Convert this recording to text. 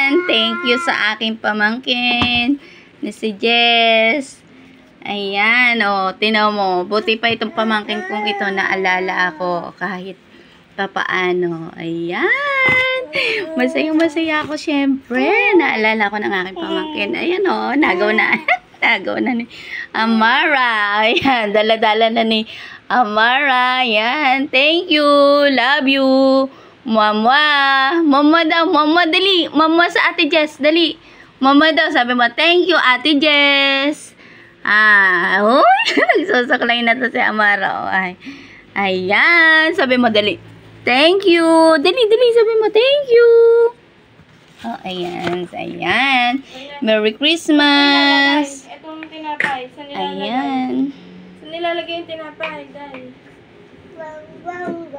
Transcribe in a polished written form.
Ayan, thank you sa aking pamangkin ni si Jess. Ayan, tinan mo. Buti pa itong pamangkin kong ito, naalala ako kahit papaano. Ayan. Masaya ako syempre. Naalala ko ng aking pamangkin. Ayan nagaw na. Nagaw na ni Amara. Ayan, dala-dala na ni Amara. Ayan, thank you. Love you. Mama. Mama daw. Mama, dali. Mama sa Ate Jess. Dali. Mama daw. Sabi mo, thank you, Ate Jess. Nagsasaklay na to si Amara. Ay. Ayan. Sabi mo, dali. Thank you. Dali. Sabi mo, thank you. Ayan. Ayan. Merry Christmas. Itong tinapay. Saan nilalagay? Ayan. Saan nilalagay yung tinapay, Day? Wow.